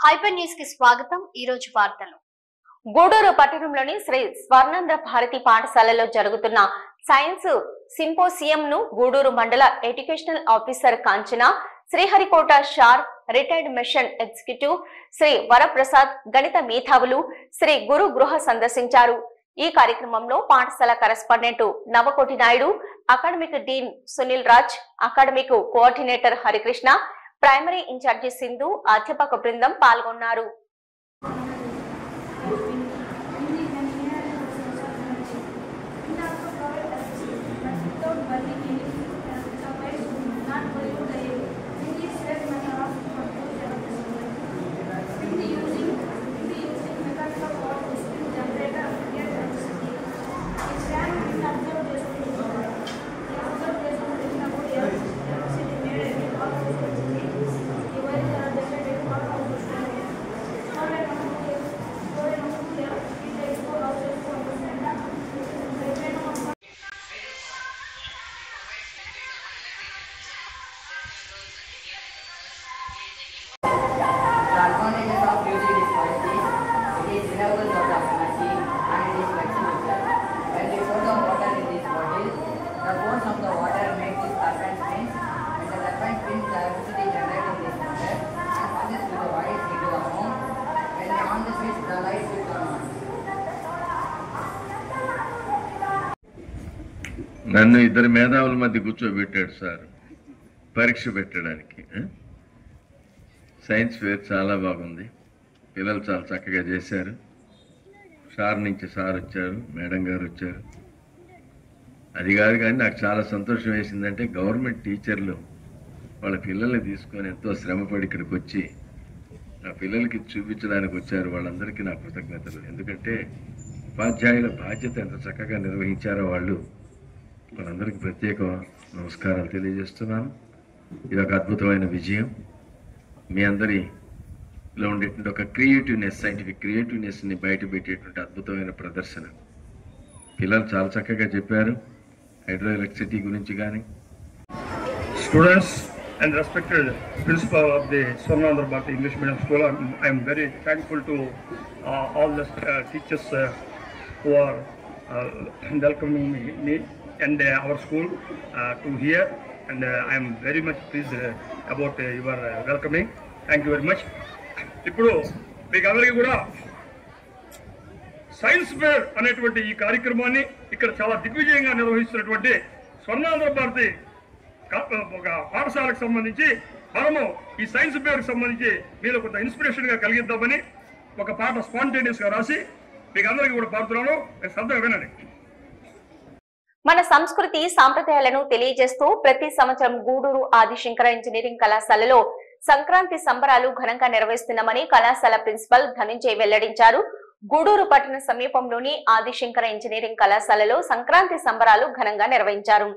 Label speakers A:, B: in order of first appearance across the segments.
A: Hyper news కి స్వాగతం. ఈ రోజు వార్తలు.
B: గూడూరు పట్టణంలోని శ్రీ స్వర్ణేంద్ర భారతి పాఠశాలలో జరుగుతున్న సైన్స్ సింపోసియం ను గూడూరు మండల educational officer Kanchana, Sriharikota SHAR retired mission executive Sri Varaprasad, గణిత మేధావులు శ్రీ గురు గృహ సందర్శించారు. ఈ కార్యక్రమంలో పాఠశాల correspondent Navakoti Naidu, academic dean Sunil Raj, academic coordinator Harikrishna, primary in charge Sindhu, అధ్యాపక బృందం పాల్గొన్నారు.
C: నన్ను ఇద్దరు మేధావుల మధ్య కూర్చోబెట్టాడు సార్ పరీక్ష పెట్టడానికి. సైన్స్ ఫేర్ చాలా బాగుంది, పిల్లలు చాలా చక్కగా చేశారు. సార్ నుంచి సార్ వచ్చారు, మేడం గారు వచ్చారు. అది కాదు కానీ నాకు చాలా సంతోషం వేసిందంటే గవర్నమెంట్ టీచర్లు వాళ్ళ పిల్లల్ని తీసుకొని ఎంతో శ్రమపడి ఇక్కడికి వచ్చి నా పిల్లలకి చూపించడానికి వచ్చారు. వాళ్ళందరికీ నా కృతజ్ఞతలు. ఎందుకంటే ఉపాధ్యాయుల బాధ్యత ఎంత చక్కగా నిర్వహించారో వాళ్ళందరికీ ప్రత్యేక నమస్కారాలు తెలియజేస్తున్నాను. ఇది ఒక అద్భుతమైన విజయం. మీ అందరిలో ఉండేటువంటి ఒక క్రియేటివ్నెస్, సైంటిఫిక్ క్రియేటివ్నెస్ని బయట పెట్టేటువంటి అద్భుతమైన ప్రదర్శన. పిల్లలు చాలా చక్కగా చెప్పారు హైడ్రో ఎలక్ట్రిసిటీ గురించి కానీ.
D: Students and respected principal of the Swarnendra Bharati English Medium School, I am very thankful to all the teachers who are welcoming me and our school to here, and I am very much pleased about your welcoming. Thank you very much. ఇప్పుడు మీకు అందరికీ కూడా science fair అనేటువంటి ఈ కార్యక్రమాన్ని ఇక్కడ చాలా దిగ్విజయంగా నిర్వహిస్తున్నటువంటి స్వర్ణేంద్ర భారతి ఒక పాఠశాలకు సంబంధించి మనము ఈ సైన్స్ ఫేర్కి సంబంధించి మీరు కొంత ఇన్స్పిరేషన్గా కలిగిద్దామని ఒక పాట స్పాంటేనియస్గా రాసి మీకు అందరికీ కూడా పాడుతున్నాను. శ్రద్ధగా వినండి.
B: మన సంస్కృతి సాంప్రదాయాలను తెలియజేస్తూ ప్రతి సంవత్సరం గూడూరు ఆదిశంకర ఇంజనీరింగ్ కళాశాలలో సంక్రాంతి సంబరాలు ఘనంగా నిర్వహిస్తున్నామని కళాశాల ప్రిన్సిపల్ ధనంజయ్ వెల్లడించారు. గూడూరు పట్టణ సమీపంలోని ఆదిశంకర ఇంజనీరింగ్ కళాశాలలో సంక్రాంతి సంబరాలు ఘనంగా నిర్వహించారు.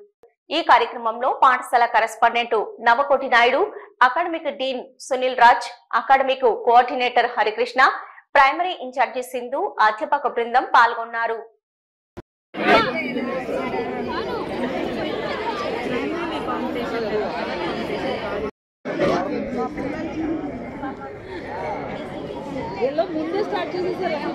B: ఈ కార్యక్రమంలో పాఠశాల correspondent Navakoti Naidu, academic dean Sunil Raj, academic coordinator Harikrishna, primary in charge Sindhu, అధ్యాపక బృందం పాల్గొన్నారు.
E: ముందే స్టార్ట్ చేసేసారు.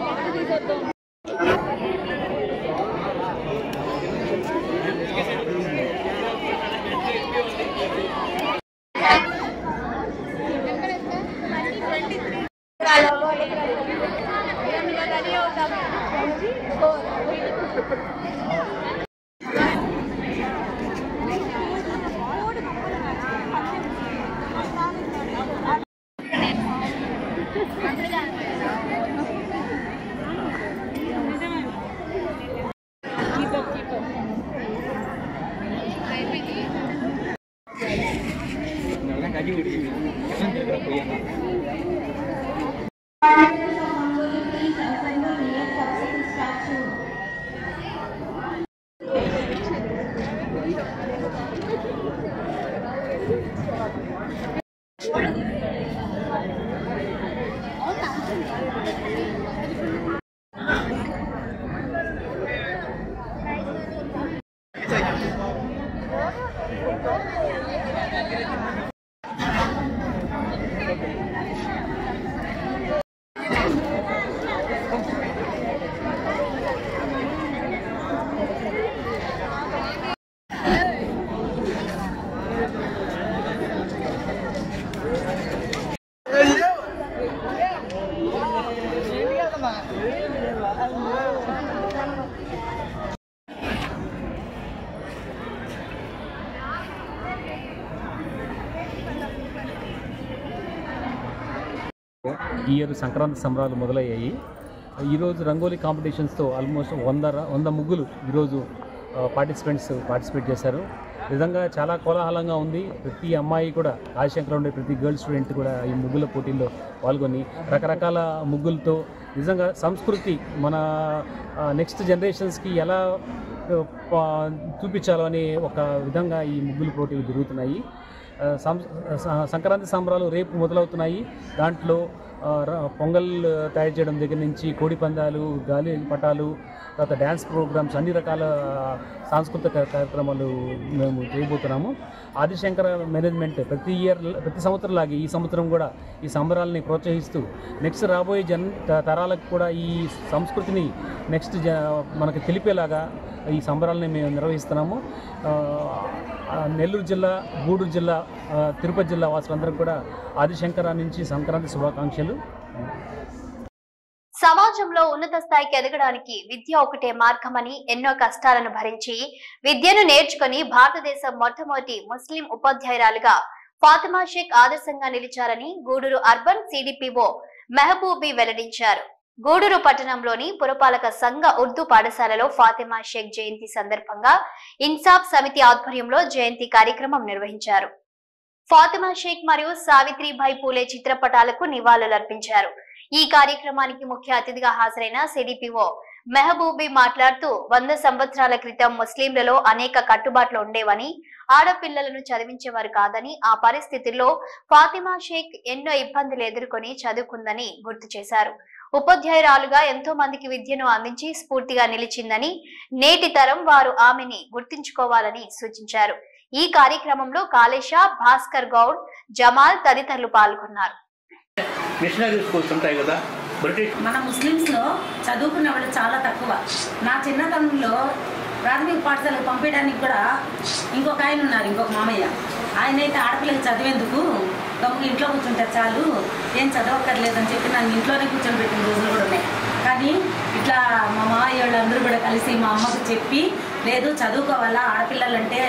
F: ఈ ఇయర్ సంక్రాంతి సంబరాలు మొదలయ్యాయి. ఈరోజు రంగోలీ కాంపిటీషన్స్తో ఆల్మోస్ట్ 100 ముగ్గులు ఈరోజు పార్టిసిపేట్ చేశారు. నిజంగా చాలా కోలాహలంగా ఉంది. ప్రతి అమ్మాయి కూడా ఆదిశంకర్ ఉండే ప్రతి గర్ల్ స్టూడెంట్ కూడా ఈ ముగ్గుల పోటీల్లో పాల్గొని రకరకాల ముగ్గులతో నిజంగా సంస్కృతి మన నెక్స్ట్ జనరేషన్స్కి ఎలా చూపించాలో అనే ఒక విధంగా ఈ ముగ్గుల పోటీలు జరుగుతున్నాయి. సంక్రాంతి సంబరాలు రేపు మొదలవుతున్నాయి. దాంట్లో పొంగల్ తయారు చేయడం దగ్గర నుంచి కోడి పందాలు, గాలి పటాలు, తర్వాత డ్యాన్స్ ప్రోగ్రామ్స్, అన్ని రకాల సాంస్కృతిక కార్యక్రమాలు మేము చేయబోతున్నాము. ఆదిశంకర మేనేజ్మెంట్ ప్రతి సంవత్సరం లాగే ఈ సంవత్సరం కూడా ఈ సంబరాలని ప్రోత్సహిస్తూ నెక్స్ట్ రాబోయే తరాలకు కూడా ఈ సంస్కృతిని నెక్స్ట్ మనకు తెలిపేలాగా ఈ సంబరాలని మేము నిర్వహిస్తున్నాము. నెల్లూరు జిల్లా, గూడూరు జిల్లా, తిరుపతి జిల్లా వాసులందరూ కూడా ఆదిశంకర నుంచి సంక్రాంతి శుభాకాంక్షలు.
A: సమాజంలో ఉన్నత స్థాయికి ఎదగడానికి విద్య ఒకటే మార్గమని, ఎన్నో కష్టాలను భరించి విద్యను నేర్చుకుని భారతదేశం మొట్టమొదటి ముస్లిం ఉపాధ్యాయురాలుగా ఫాతిమా షేక్ ఆదర్శంగా నిలిచారని గూడూరు అర్బన్ సిడిపిఓ మెహబూబీ వెల్లడించారు. గూడూరు పట్టణంలోని పురపాలక సంఘ ఉర్దూ పాఠశాలలో ఫాతిమా షేక్ జయంతి సందర్భంగా ఇన్సాఫ్ సమితి ఆధ్వర్యంలో జయంతి కార్యక్రమం నిర్వహించారు. ఫాతిమా షేక్ మరియు సావిత్రిబాయి పూలే చిత్రపటాలకు నివాళులర్పించారు. ఈ కార్యక్రమానికి ముఖ్య అతిథిగా హాజరైన సిడిపిఓ మెహబూబీ మాట్లాడుతూ 100 సంవత్సరాల క్రితం ముస్లింలలో అనేక కట్టుబాట్లు ఉండేవని, ఆడపిల్లలను చదివించేవారు కాదని, ఆ పరిస్థితుల్లో ఫాతిమా షేక్ ఎన్నో ఇబ్బందులు ఎదుర్కొని చదువుకుందని గుర్తు చేశారు. ఉపాధ్యాయురాలుగా ఎంతో మందికి విద్యను అందించి స్ఫూర్తిగా నిలిచిందని, నేటి తరం వారు ఆమెని గుర్తించుకోవాలని సూచించారు. ఈ కార్యక్రమంలో కాళేశా, భాస్కర్ గౌడ్, జమాల్ తదితరులు పాల్గొన్నారు.
G: మిషనరీ స్కూల్స్ ఉంటాయి కదా,
H: మన ముస్లిమ్స్లో చదువుకునే వాళ్ళు చాలా తక్కువ. నా చిన్నతనంలో ప్రాథమిక పాఠశాలకు పంపించడానికి కూడా ఇంకొక ఆయన ఉన్నారు, ఇంకొక మామయ్య. ఆయన అయితే ఆడపిల్లకి చదివేందుకు ఇంట్లో కూర్చుంటే చాలు, ఏం చదవక్కర్లేదని చెప్పి నన్ను ఇంట్లోనే కూర్చొని పెట్టిన రోజులు కూడా ఉన్నాయి. కానీ ఇట్లా మా మామయ్య వాళ్ళందరూ కూడా కలిసి మా అమ్మకు చెప్పి, లేదు చదువుకోవాలా, ఆడపిల్లలంటే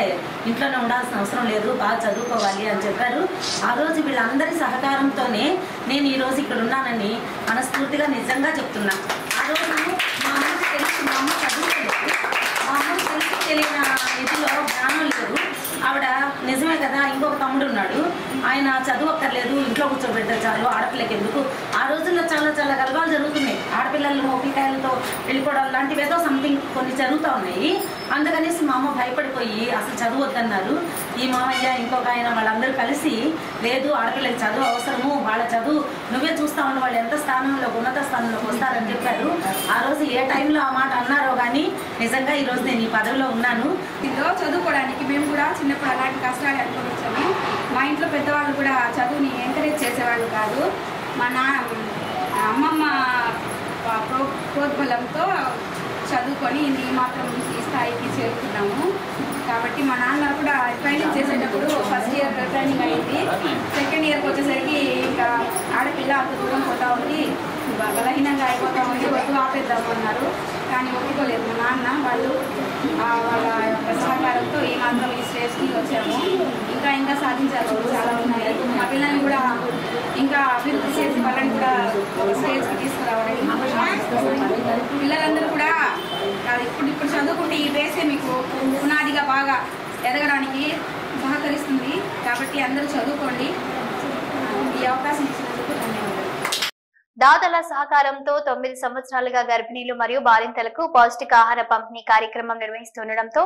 H: ఇంట్లోనే ఉండాల్సిన అవసరం లేదు, బాగా చదువుకోవాలి అని చెప్పారు. ఆ రోజు వీళ్ళందరి సహకారంతోనే నేను ఈరోజు ఇక్కడ ఉన్నానని మనస్ఫూర్తిగా నిజంగా చెప్తున్నా. ఆ రోజు మా అమ్మకి తెలిసి, మా అమ్మ చదువుకోలేదు, మా అమ్మకి తెలిసి తెలియని ఇదిలో జ్ఞానం లేదు. ఆవిడ నిజమే కదా, ఇంకొక తమ్ముడు ఉన్నాడు, ఆయన చదువుక్కర్లేదు, ఇంట్లో కూర్చోబెడితే చాలు, ఆడపిల్లకి ఎందుకు. ఆ రోజుల్లో చాలా చాలా గర్వాలు జరుగుతున్నాయి. ఆడపిల్లలు మొక్కికాయలతో వెళ్ళిపోవడం లాంటివి ఏదో సంథింగ్ కొన్ని జరుగుతూ ఉన్నాయి. అందుకనేసి మా అమ్మ భయపడిపోయి అసలు చదువొద్దన్నారు. ఈ మామయ్య, ఇంకొక ఆయన వాళ్ళందరూ కలిసి, లేదు ఆడపిల్లకి చదువు అవసరము, వాళ్ళ చదువు నువ్వే చూస్తా ఉన్న, వాళ్ళు ఎంత స్థానంలో ఉన్నత స్థానంలోకి వస్తారని చెప్పారు. ఆ రోజు ఏ టైంలో ఆ మాట అన్నారో కానీ నిజంగా ఈరోజు నేను ఈ పదవిలో ఉన్నాను.
E: ఇందులో చదువుకోవడానికి మేము కూడా చిన్నప్పుడు అలాంటి కష్టాలు అనుభవించాము. మా ఇంట్లో పెద్దవాళ్ళు కూడా చదువుని ఎంకరేజ్ చేసేవాళ్ళు కాదు. మా అమ్మమ్మ ప్రోద్బలంతో చదువుకొని ఈ మాత్రం ఈ స్థాయికి చేరుకున్నాము. కాబట్టి మా నాన్న కూడా ట్రైనింగ్ చేసేటప్పుడు ఫస్ట్ ఇయర్ ట్రైనింగ్ అయింది. సెకండ్ ఇయర్కి వచ్చేసరికి ఇంకా ఆడపిల్ల అంత దూరం పోతూ ఉంది, బలహీనంగా అయిపోతూ ఉంది, వద్దు ఆపేద్దాము అన్నారు. కానీ ఒప్పుకోలేదు మా నాన్న. వాళ్ళు వాళ్ళ యొక్క సహకారంతో ఈ మాత్రం ఈ స్టేజ్కి వచ్చాము. ఇంకా సాధించాల్సింది చాలా ఉన్నాయి. మా పిల్లల్ని కూడా ఇంకా అభివృద్ధి చేసి వాళ్ళని కూడా ఒక స్టేజ్కి తీసుకురావాలని పిల్లలందరూ కూడా ఇప్పుడు చదువుకుంటే ఈ బేసే మీకు పునాదిగా బాగా ఎదగడానికి సహకరిస్తుంది. కాబట్టి అందరూ చదువుకోండి. ఈ అవకాశం ఇచ్చినందుకు ధన్యవాదాలు.
A: దాతల సహకారంతో 9 సంవత్సరాలుగా గర్భిణీలు మరియు బాలింతలకు పౌష్టికాహార పంపిణీ కార్యక్రమం నిర్వహిస్తుండటంతో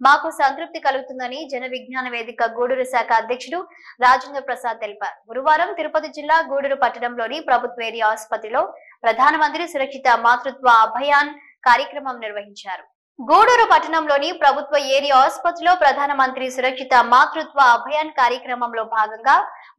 A: మాకు సంతృప్తి కలుగుతుందని జన విజ్ఞాన వేదిక గూడూరు శాఖ అధ్యక్షుడు రాజేంద్ర ప్రసాద్ తెలిపారు. గురువారం తిరుపతి జిల్లా గూడూరు పట్టణంలోని ప్రభుత్వ ఏరియా ఆసుపత్రిలో ప్రధానమంత్రి సురక్షిత మాతృత్వ అభియాన్ కార్యక్రమం నిర్వహించారు. గూడూరు పట్టణంలోని ప్రభుత్వ ఏరియా ఆసుపత్రిలో ప్రధానమంత్రి సురక్షిత మాతృత్వ అభియాన్ కార్యక్రమంలో భాగంగా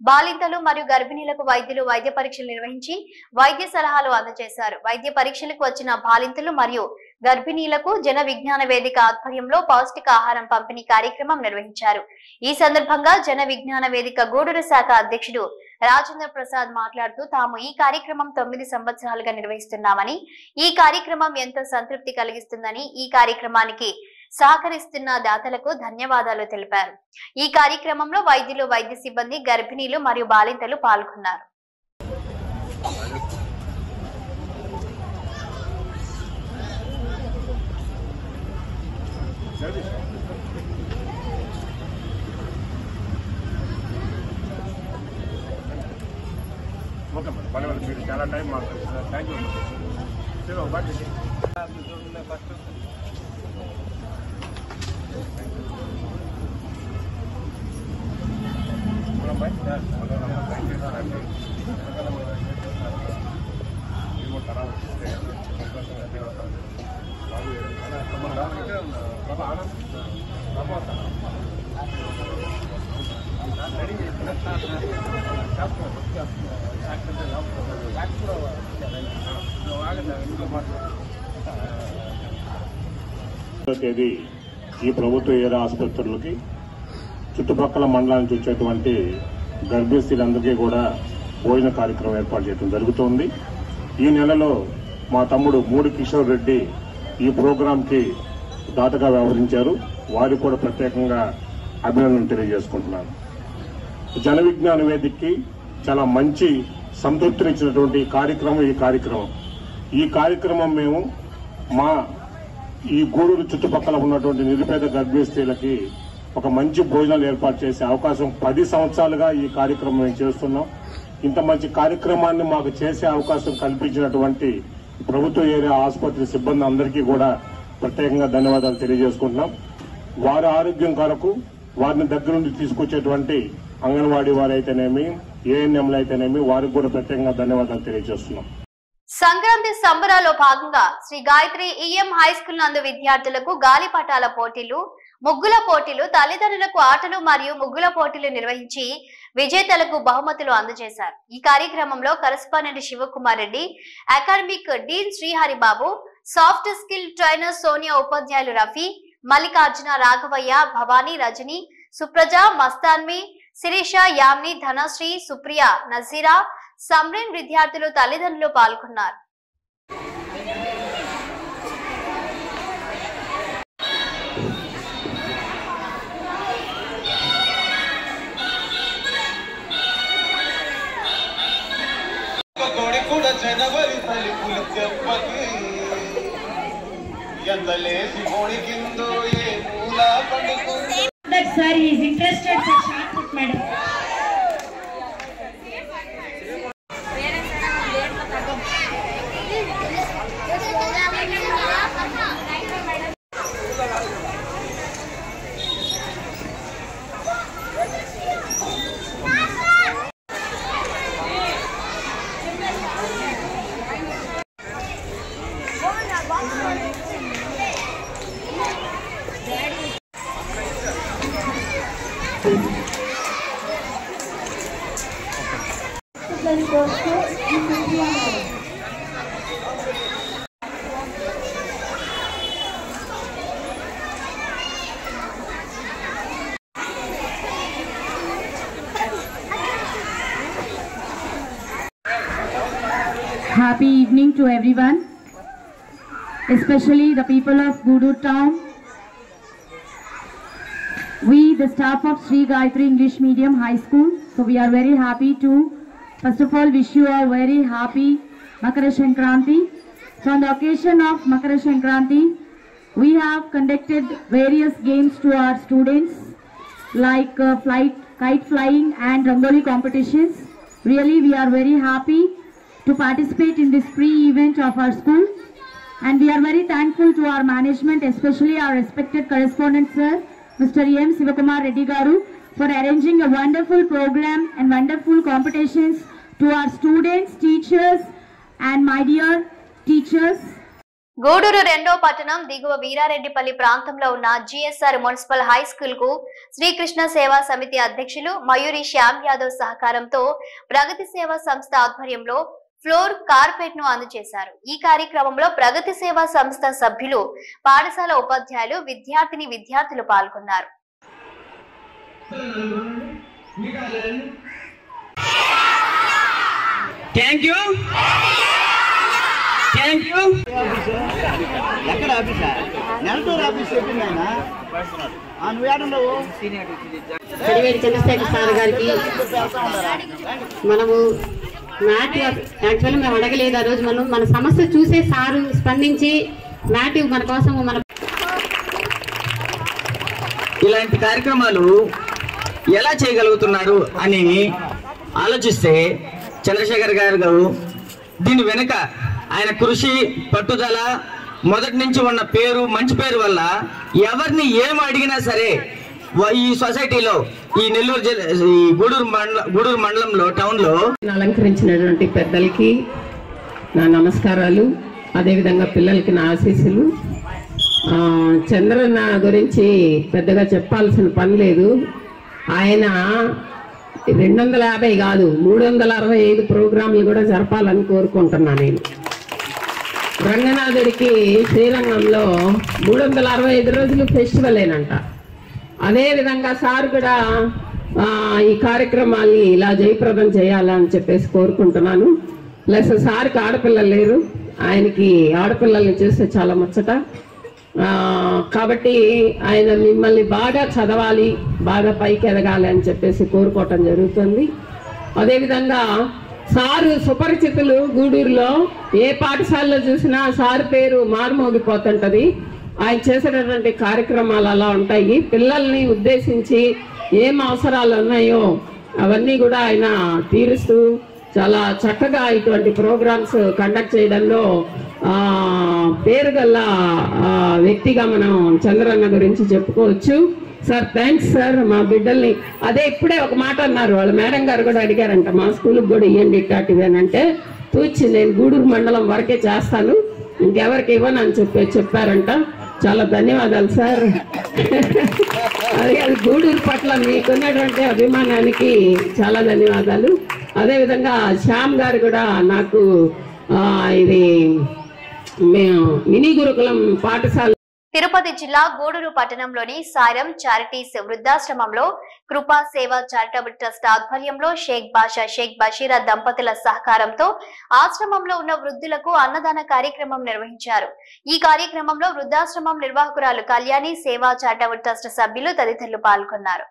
A: బాలింతలు మరియు గర్భిణీలకు వైద్యులు వైద్య పరీక్షలు నిర్వహించి వైద్య సలహాలు అందజేశారు. వైద్య పరీక్షలకు వచ్చిన బాలింతలు మరియు గర్భిణీలకు జన విజ్ఞాన వేదిక ఆధ్వర్యంలో పౌష్టికాహారం పంపిణీ కార్యక్రమం నిర్వహించారు. ఈ సందర్భంగా జన విజ్ఞాన వేదిక గూడూరు శాఖ అధ్యక్షుడు రాజేంద్ర ప్రసాద్ మాట్లాడుతూ తాము ఈ కార్యక్రమం 9 సంవత్సరాలుగా నిర్వహిస్తున్నామని, ఈ కార్యక్రమం ఎంతో సంతృప్తి కలిగిస్తుందని, ఈ కార్యక్రమానికి సహకరిస్తున్న దాతలకు ధన్యవాదాలు తెలిపారు. ఈ కార్యక్రమంలో వైద్యులు, వైద్య సిబ్బంది, గర్భిణీలు మరియు బాలింతలు పాల్గొన్నారు.
I: చాలా టైం మాకు. Thank you. ఫస్ట్
J: తేదీ ఈ ప్రభుత్వ ఏరియా ఆసుపత్రులకి చుట్టుపక్కల మండలాల నుంచి వచ్చేటువంటి గర్భిణీ స్త్రీలందరికీ కూడా భోజన కార్యక్రమం ఏర్పాటు చేయడం జరుగుతోంది. ఈ నెలలో మా తమ్ముడు మూడి కిషోర్ రెడ్డి ఈ ప్రోగ్రాంకి దాతగా వ్యవహరించారు. వారికి కూడా ప్రత్యేకంగా అభినందనలు తెలియజేసుకుంటున్నాను. జన విజ్ఞాన వేదికకి చాలా మంచి సంతృప్తినిచ్చినటువంటి ఈ కార్యక్రమం మేము మా ఈ గూడూరు చుట్టుపక్కల ఉన్నటువంటి నిరుపేద గర్భిణీ స్త్రీలకి ఒక మంచి భోజనాలు ఏర్పాటు చేసే అవకాశం 10 సంవత్సరాలుగా ఈ కార్యక్రమం మేము చేస్తున్నాం. ఇంత మంచి కార్యక్రమాన్ని మాకు చేసే అవకాశం కల్పించినటువంటి ప్రభుత్వ ఏరియా ఆసుపత్రి సిబ్బంది అందరికీ కూడా ప్రత్యేకంగా ధన్యవాదాలు తెలియజేసుకుంటున్నాం. వారి ఆరోగ్యం కొరకు వారిని దగ్గర నుండి తీసుకొచ్చేటువంటి అంగన్వాడీ వారైతేనేమి, ఏఎన్ఎంలు అయితేనేమి వారికి కూడా ప్రత్యేకంగా ధన్యవాదాలు తెలియజేస్తున్నాం.
A: సంక్రాంతి సంబరాల్లో భాగంగా Sri Gayatri EM high school నందు విద్యార్థులకు గాలిపటాల పోటీలు, ముగ్గుల పోటీలు, తల్లిదండ్రులకు ఆటలు మరియు ముగ్గుల పోటీలు నిర్వహించి విజేతలకు బహుమతులు అందజేశారు. ఈ కార్యక్రమంలో correspondent Shivakumar Reddy, academic dean Sriharibabu, soft skill trainer Sonia, ఉపాధ్యాయులు రఫీ, మల్లికార్జున, రాఘవయ్య, భవానీ, రజని, సుప్రజ, మస్తాన్మి, శిరీష, యామ్ని, ధనశ్రీ, సుప్రియ, నజీరా, సమ్రీన్ విద్యార్థులు, తల్లిదండ్రులు పాల్గొన్నారు.
K: That sir is interested for short put, madam. Happy evening to everyone, especially the people of Gudur town. We, the staff of Sri Gayatri English Medium High School, so we are very happy to first of all wish you a very happy Makara Sankranti. So on the occasion of Makara Sankranti, we have conducted various games to our students like kite flying and Rangoli competitions. Really we are very happy to participate in this free event of our school, and we are very thankful to our management, especially our respected correspondent sir Mr. M. Sivakumar Reddy Garu, for arranging a wonderful program and wonderful competitions to our students, teachers and my dear teachers.
A: Gudur రెండో పట్టణం దిగువ వీరారెడ్డిపల్లి ప్రాంతంలో ఉన్న GSR municipal high school కు శ్రీకృష్ణ సేవా సమితి అధ్యక్షులు మయూరి శ్యామ్ యాదవ్ సహకారంతో ప్రగతి సేవా సంస్థ ఆధ్వర్యంలో ఫ్లోర్ కార్పెట్ ను అందజేశారు. ఈ కార్యక్రమంలో ప్రగతి సేవా సంస్థ సభ్యులు, పాఠశాల ఉపాధ్యాయులు, విద్యార్థులు పాల్గొన్నారు.
G: ఎక్కడ ఆఫీసా? నెల్లూరు ఆఫీస్ చెప్పిందైనా
L: కడివేటి చంద్రశేఖర్ సార్ గారికి మనము మ్యాట్ యాక్చువల్లీ మేము అడగలేదు ఆ రోజు. మన సమస్య చూసే సారు స్పందించి మ్యాట్ మన కోసం
M: ఇలాంటి కార్యక్రమాలు ఎలా చేయగలుగుతున్నారు అని ఆలోచిస్తే చంద్రశేఖర్ గారు దీని వెనుక ఆయన కృషి, పట్టుదల, మొదటి నుంచి ఉన్న పేరు, మంచి పేరు వల్ల ఎవరిని ఏం అడిగినా సరే ఈ సొసైటీలో, ఈ నెల్లూరు జిల్లా, ఈ గూడూరు మండలంలో, టౌన్లో
N: అలంకరించినటువంటి పెద్దలకి నా నమస్కారాలు, అదేవిధంగా పిల్లలకి నా ఆశీస్సులు. చంద్రన్న గురించి పెద్దగా చెప్పాల్సిన పని లేదు. ఆయన 250 కాదు 365 ప్రోగ్రాంలు కూడా జరపాలని కోరుకుంటున్నాను నేను. రంగనాథుడికి శ్రీరంగంలో 365 రోజులు ఫెస్టివలేనంట. అదేవిధంగా సార్ కూడా ఈ కార్యక్రమాన్ని ఇలా జయప్రదం చేయాలని చెప్పేసి కోరుకుంటున్నాను. ప్లస్ సార్కి ఆడపిల్లలు లేరు, ఆయనకి ఆడపిల్లల్ని చూస్తే చాలా ముచ్చట. కాబట్టి ఆయన మిమ్మల్ని బాగా చదవాలి, బాగా పైకి ఎదగాలి అని చెప్పేసి కోరుకోవటం జరుగుతుంది. అదేవిధంగా సారు సుపరిచితులు. గూడూరులో ఏ పాఠశాలలో చూసినా సార్ పేరు మారుమోగిపోతుంటది. ఆయన చేసేటటువంటి కార్యక్రమాలు అలా ఉంటాయి. పిల్లల్ని ఉద్దేశించి ఏం అవసరాలు ఉన్నాయో అవన్నీ కూడా ఆయన తీరుస్తూ చాలా చక్కగా ఇటువంటి ప్రోగ్రామ్స్ కండక్ట్ చేయడంలో పేరు గల వ్యక్తిగా మనం చంద్రన్న గురించి చెప్పుకోవచ్చు. Sir thanks sir. మా బిడ్డల్ని అదే ఇప్పుడే ఒక మాట అన్నారు, వాళ్ళ మేడం గారు కూడా అడిగారంట, మా స్కూల్కి కూడా ఇవ్వండి ఇట్లాంటివి అని. అంటే తూచి నేను గూడూరు మండలం వరకే చేస్తాను, ఇంకెవరికి ఇవ్వను అని చెప్పారంట. చాలా ధన్యవాదాలు సార్. అది గూడూరు పట్ల మీకున్నటువంటి అభిమానానికి చాలా ధన్యవాదాలు. అదేవిధంగా శ్యామ్ గారు కూడా నాకు ఇది మినీ గురుకులం పాఠశాల.
A: తిరుపతి జిల్లా గూడూరు పట్టణంలోని సాయిరం చారిటీస్ వృద్ధాశ్రమంలో కృపా సేవ చారిటబుల్ ట్రస్ట్ ఆధ్వర్యంలో షేక్ బాషా, షేక్ బషీరా దంపతుల సహకారంతో ఆశ్రమంలో ఉన్న వృద్ధులకు అన్నదాన కార్యక్రమం నిర్వహించారు. ఈ కార్యక్రమంలో వృద్ధాశ్రమం నిర్వాహకురాలు కళ్యాణి, సేవా చారిటబుల్ ట్రస్ట్ సభ్యులు తదితరులు పాల్గొన్నారు.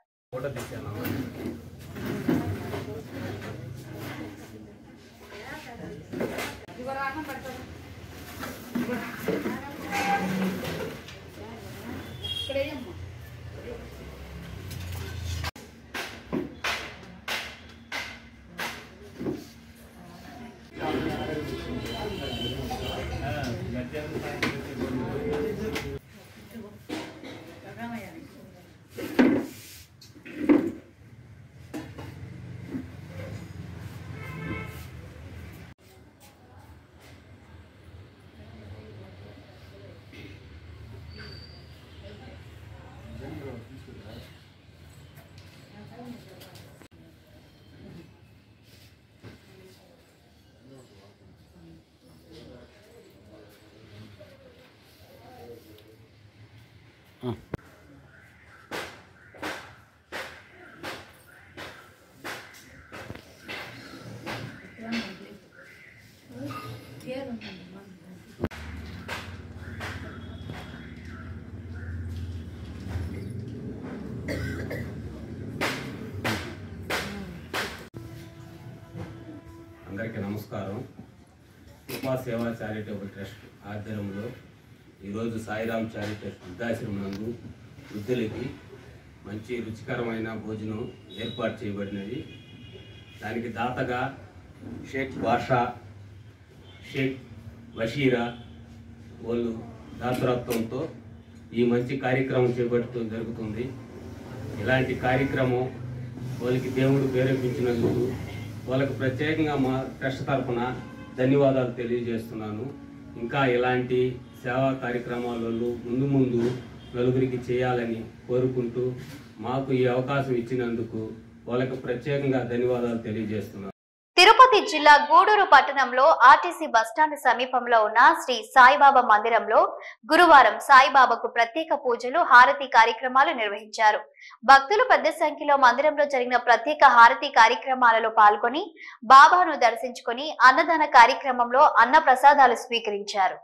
O: అందరికీ నమస్కారం. కృపా సేవా చారిటబుల్ ట్రస్ట్ ఆధ్వర్యంలో ఈరోజు సాయిరాం చారిటబుల్ వృద్ధాశ్రమం నందు వృద్ధులకి మంచి రుచికరమైన భోజనం ఏర్పాటు చేయబడినది. దానికి దాతగా షేక్ బాషా, షేక్ బషీరా వాళ్ళు దాతృత్వంతో ఈ మంచి కార్యక్రమం చేపట్టడం జరుగుతుంది. ఇలాంటి కార్యక్రమం వాళ్ళకి దేవుడు ప్రేరేపించినందుకు వాళ్ళకు ప్రత్యేకంగా మా ట్రస్ట్ తరఫున ధన్యవాదాలు తెలియజేస్తున్నాను. ఇంకా ఇలాంటి సేవా కార్యక్రమాలలో ముందు నలుగురికి చేయాలని కోరుకుంటూ మాకు ఈ అవకాశం ఇచ్చినందుకు వాళ్ళకు ప్రత్యేకంగా ధన్యవాదాలు తెలియజేస్తున్నాను.
A: తిరుపతి జిల్లా గూడూరు పట్టణంలో ఆర్టీసీ బస్టాండ్ సమీపంలో ఉన్న శ్రీ సాయిబాబా మందిరంలో గురువారం సాయిబాబాకు ప్రత్యేక పూజలు, హారతి కార్యక్రమాలు నిర్వహించారు. భక్తులు పెద్ద సంఖ్యలో మందిరంలో జరిగిన ప్రత్యేక హారతి కార్యక్రమాలలో పాల్గొని బాబాను దర్శించుకుని అన్నదాన కార్యక్రమంలో అన్న ప్రసాదాలు స్వీకరించారు.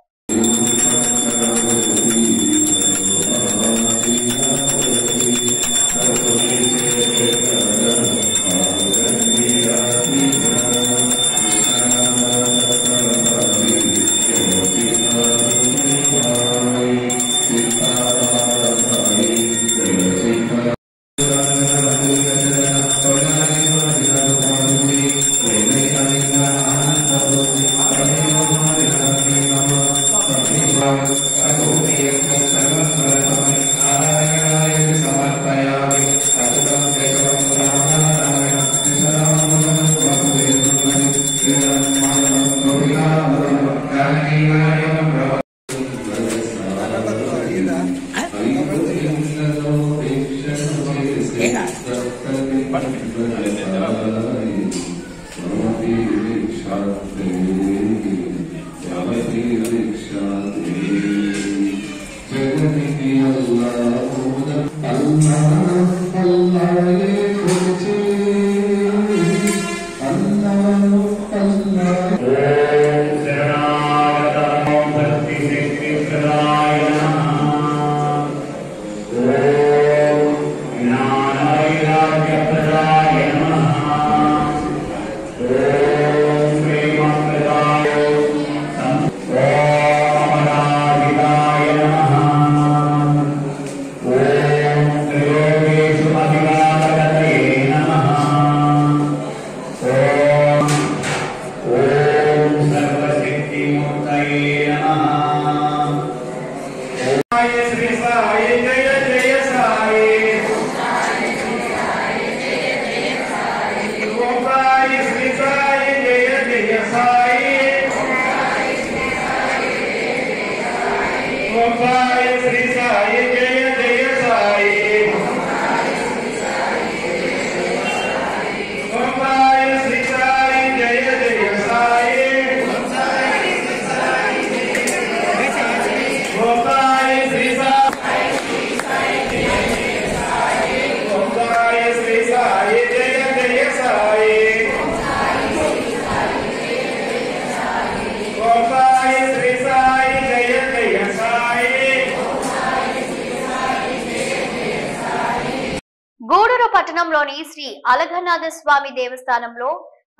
A: గూడూరు పట్టణంలోని శ్రీ అలఘనాథ స్వామి దేవస్థానంలో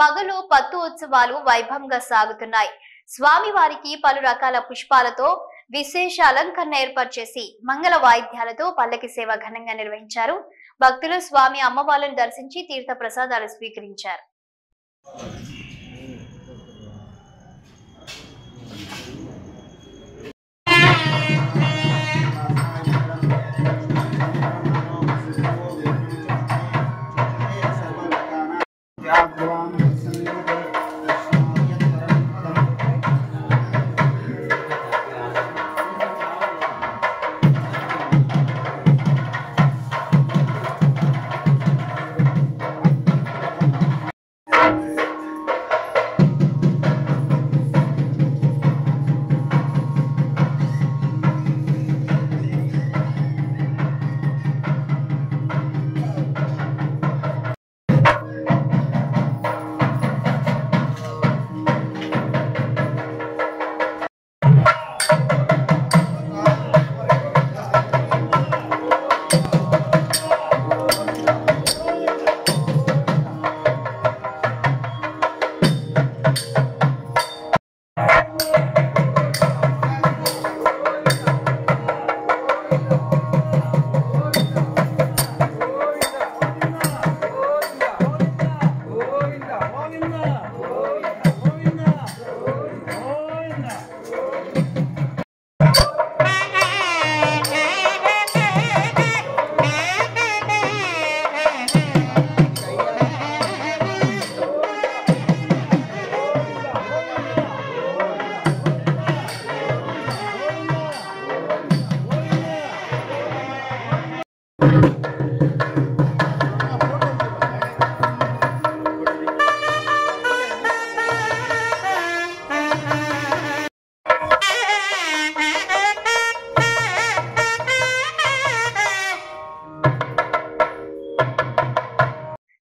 A: పగలు పత్తు ఉత్సవాలు వైభవంగా సాగుతున్నాయి. స్వామివారికి పలు రకాల పుష్పాలతో విశేష అలంకరణ ఏర్పాటు చేసి మంగళ వాయిద్యాలతో పల్లకి సేవ ఘనంగా నిర్వహించారు. భక్తులు స్వామి అమ్మవార్లను దర్శించి తీర్థ ప్రసాదాలు స్వీకరించారు.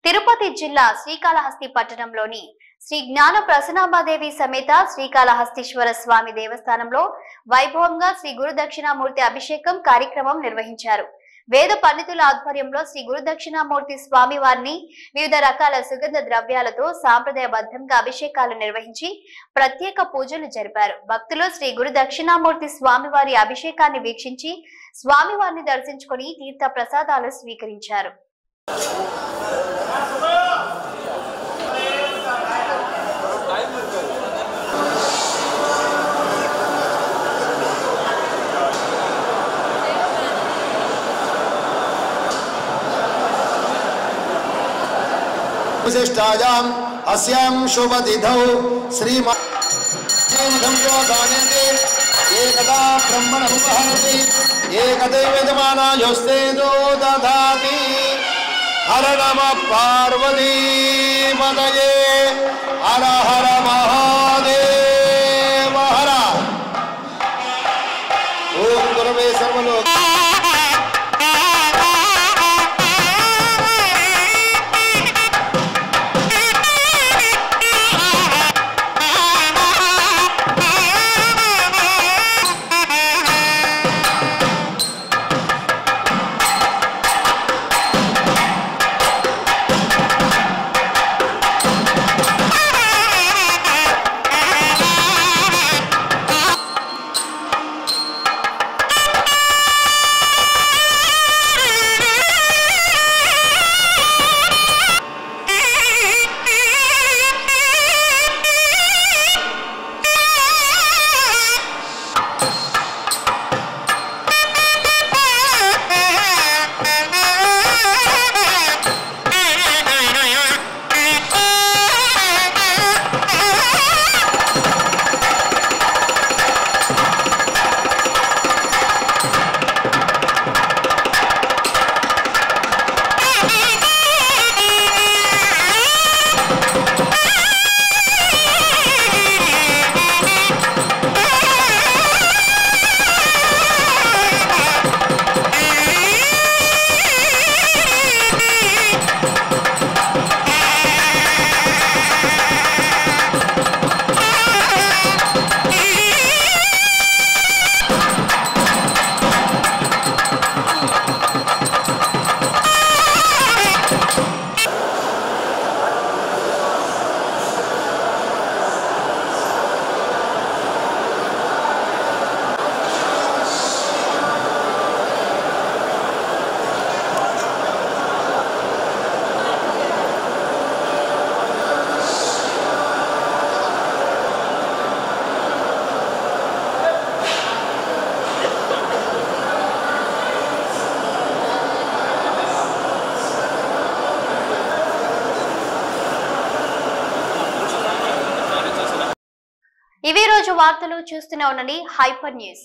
A: తిరుపతి జిల్లా శ్రీకాళహస్తి పట్టణంలోని శ్రీ జ్ఞాన ప్రసన్నాంబాదేవి సమేత శ్రీకాళహస్తీశ్వర స్వామి దేవస్థానంలో వైభవంగా శ్రీ గురు దక్షిణామూర్తి అభిషేకం కార్యక్రమం నిర్వహించారు. వేద పండితుల ఆధ్వర్యంలో శ్రీ గురు దక్షిణామూర్తి స్వామి వారిని వివిధ రకాల సుగంధ ద్రవ్యాలతో సాంప్రదాయబద్ధంగా అభిషేకాలు నిర్వహించి ప్రత్యేక పూజలు జరిపారు. భక్తులు శ్రీ గురు దక్షిణామూర్తి స్వామివారి అభిషేకాన్ని వీక్షించి స్వామివారిని దర్శించుకుని తీర్థ ప్రసాదాలు స్వీకరించారు.
P: विशिष्टायाम् अस्यां शुभतिथौ एकदा ब्रह्मणमुपहरति एकदैव यजमानायोस्ते दो दधाति हर नमः पार्वतीपतये हर हर महादेव हर ओम गुरवे सर्वलोक
A: ఇవే రోజు వార్తలు చూస్తూనే ఉండండి హైపర్ న్యూస్.